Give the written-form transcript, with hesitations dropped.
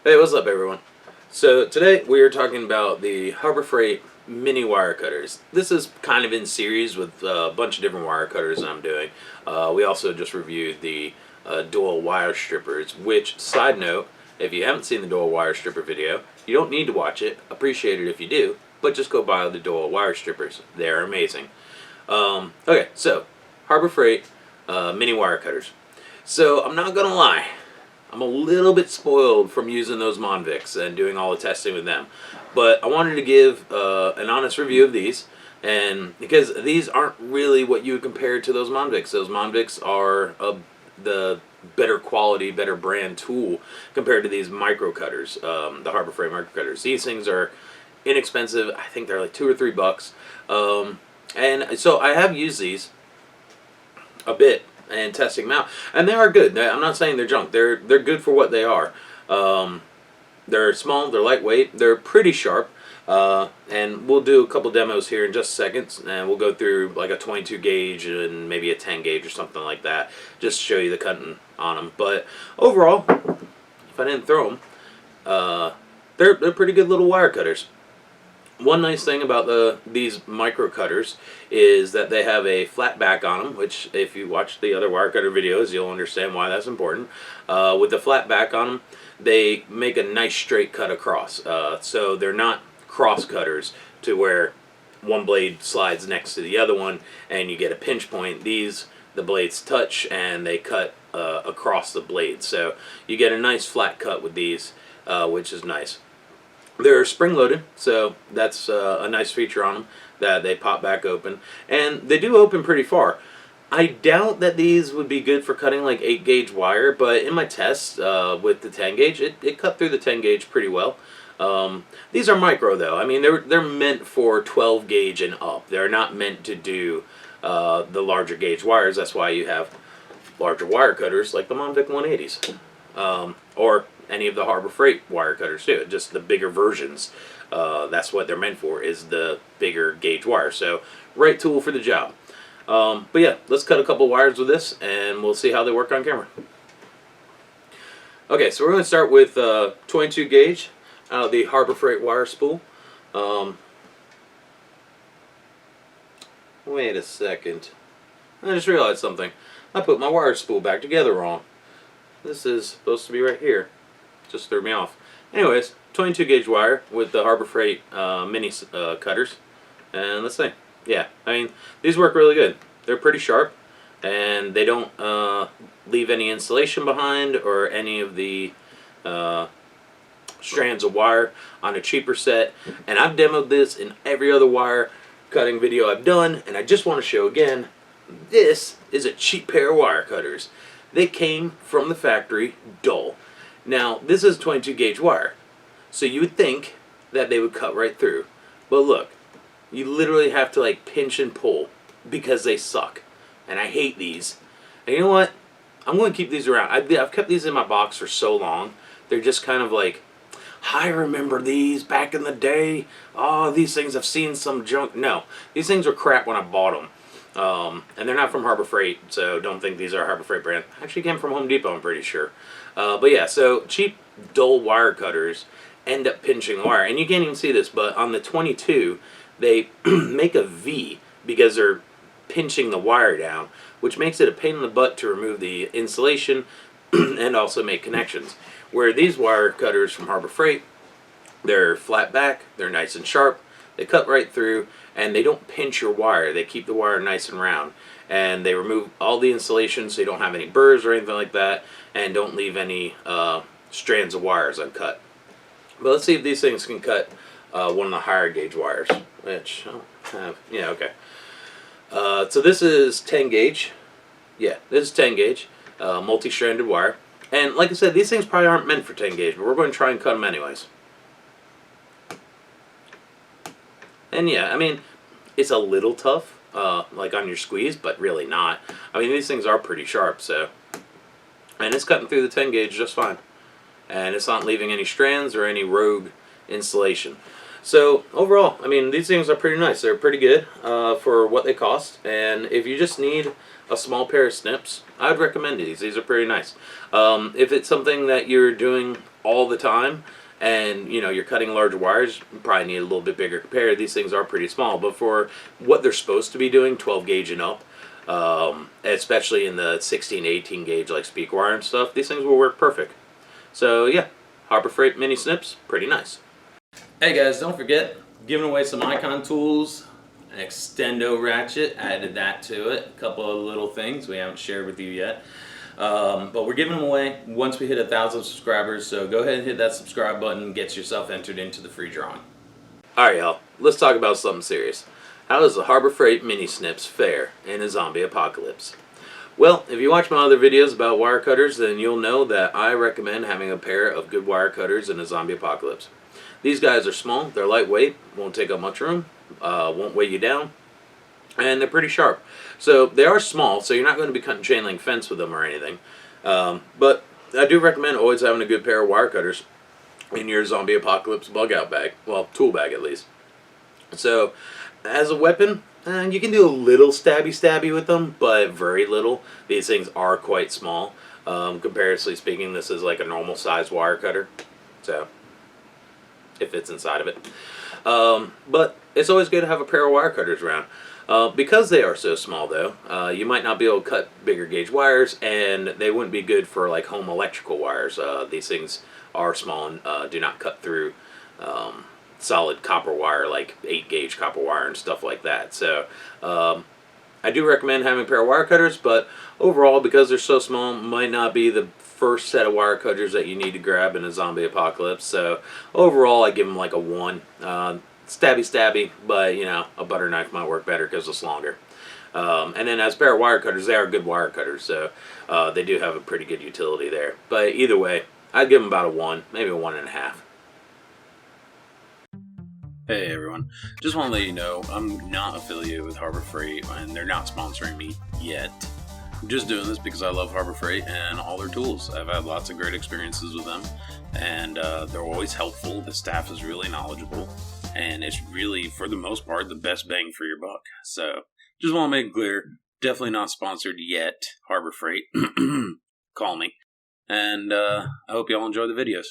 Hey, what's up everyone? So today we are talking about the Harbor Freight mini wire cutters. This is kind of in series with a bunch of different wire cutters that I'm doing. We also just reviewed the dual wire strippers, which, side note, if you haven't seen the dual wire stripper video, you don't need to watch it. Appreciate it if you do, but just go buy the dual wire strippers. They're amazing. Okay, so Harbor Freight mini wire cutters. So I'm not gonna lie, I'm a little bit spoiled from using those Monvics and doing all the testing with them, but I wanted to give an honest review of these, and because these aren't really what you would compare to those Monvics. Those Monvics are the better quality, better brand tool compared to these micro cutters, the Harbor Freight micro cutters. These things are inexpensive. I think they're like $2 or $3, and so I have used these a bit and testing them out, and they are good. I'm not saying they're junk. They're good for what they are. They're small, they're lightweight, they're pretty sharp, and we'll do a couple demos here in just seconds, and we'll go through like a 22 gauge and maybe a 10 gauge or something like that, just to show you the cutting on them. But overall, if I didn't throw them, they're pretty good little wire cutters. One nice thing about these micro cutters is that they have a flat back on them, which if you watch the other wire cutter videos, you'll understand why that's important. With the flat back on them, they make a nice straight cut across. So they're not cross cutters to where one blade slides next to the other one and you get a pinch point. These, the blades touch and they cut across the blade. So you get a nice flat cut with these, which is nice. They're spring-loaded, so that's a nice feature on them, that they pop back open. And they do open pretty far. I doubt that these would be good for cutting like 8 gauge wire, but in my tests with the 10 gauge, it cut through the 10 gauge pretty well. These are micro though. I mean, they're meant for 12 gauge and up. They're not meant to do the larger gauge wires. That's why you have larger wire cutters like the Monvic 180s. Or any of the Harbor Freight wire cutters too, just the bigger versions. That's what they're meant for, is the bigger gauge wire. So, right tool for the job. But yeah, let's cut a couple wires with this and we'll see how they work on camera. Okay, so we're going to start with 22 gauge out of the Harbor Freight wire spool. Wait a second. I just realized something. I put my wire spool back together wrong. This is supposed to be right here. Just threw me off. Anyways, 22 gauge wire with the Harbor Freight mini cutters. And let's see. Yeah, I mean, these work really good. They're pretty sharp, and they don't leave any insulation behind or any of the strands of wire on a cheaper set. And I've demoed this in every other wire cutting video I've done, and I just want to show again, this is a cheap pair of wire cutters. They came from the factory dull. Now, this is 22 gauge wire, so you would think that they would cut right through. But look, you literally have to like pinch and pull because they suck. And I hate these. And you know what? I'm going to keep these around. I've kept these in my box for so long. They're just kind of like, I remember these back in the day. Oh, these things, I've seen some junk. No, these things were crap when I bought them. And they're not from Harbor Freight, so don't think these are Harbor Freight brand. Actually came from Home Depot, I'm pretty sure. But yeah, so cheap, dull wire cutters end up pinching wire. And you can't even see this, but on the 22, they make a V because they're pinching the wire down, which makes it a pain in the butt to remove the insulation and also make connections. Where these wire cutters from Harbor Freight, they're flat back, they're nice and sharp, they cut right through, and they don't pinch your wire. They keep the wire nice and round. And they remove all the insulation so you don't have any burrs or anything like that, and don't leave any strands of wires uncut. But let's see if these things can cut one of the higher gauge wires, which I don't have. Yeah, okay. So this is 10 gauge. Yeah, this is 10 gauge, multi-stranded wire. And like I said, these things probably aren't meant for 10 gauge, but we're going to try and cut them anyways. And yeah, I mean, it's a little tough, like on your squeeze, but really not. I mean, these things are pretty sharp, so. And it's cutting through the 10 gauge just fine. And it's not leaving any strands or any rogue insulation. So overall, I mean, these things are pretty nice. They're pretty good for what they cost. And if you just need a small pair of snips, I'd recommend these. These are pretty nice. If it's something that you're doing all the time, and you're cutting large wires, you probably need a little bit bigger pair. These things are pretty small, but for what they're supposed to be doing, 12 gauge and up, especially in the 16 to 18 gauge like speak wire and stuff, these things will work perfect. So yeah, Harbor Freight mini snips, pretty nice. Hey guys, don't forget, giving away some icon tools, an extendo ratchet, added that to it, a couple of little things we haven't shared with you yet. But we're giving them away once we hit 1,000 subscribers, so go ahead and hit that subscribe button and get yourself entered into the free drawing. Alright y'all, let's talk about something serious. How does the Harbor Freight mini snips fare in a zombie apocalypse? Well, if you watch my other videos about wire cutters, then you'll know that I recommend having a pair of good wire cutters in a zombie apocalypse. These guys are small, they're lightweight, won't take up much room, won't weigh you down, and they're pretty sharp. So they are small, so you're not going to be cutting chain link fence with them or anything. But I do recommend always having a good pair of wire cutters in your zombie apocalypse bug out bag. Well, tool bag at least. So as a weapon, you can do a little stabby with them, but very little. These things are quite small. Comparatively speaking, this is like a normal size wire cutter. So it fits inside of it. But it's always good to have a pair of wire cutters around. Because they are so small though, you might not be able to cut bigger gauge wires, and they wouldn't be good for like home electrical wires. These things are small and do not cut through solid copper wire like 8 gauge copper wire and stuff like that. So I do recommend having a pair of wire cutters, but overall, because they're so small, might not be the first set of wire cutters that you need to grab in a zombie apocalypse. So overall, I give them like a 1. Stabby, but a butter knife might work better because it's longer. And then as a pair of wire cutters, they are good wire cutters, so they do have a pretty good utility there. But either way, I'd give them about a 1, maybe a 1.5. Hey everyone, just want to let you know I'm not affiliated with Harbor Freight and they're not sponsoring me yet. I'm just doing this because I love Harbor Freight and all their tools. I've had lots of great experiences with them, and they're always helpful. The staff is really knowledgeable, and it's really, for the most part, the best bang for your buck. So just want to make it clear, definitely not sponsored yet, Harbor Freight. Call me. And I hope y'all enjoy the videos.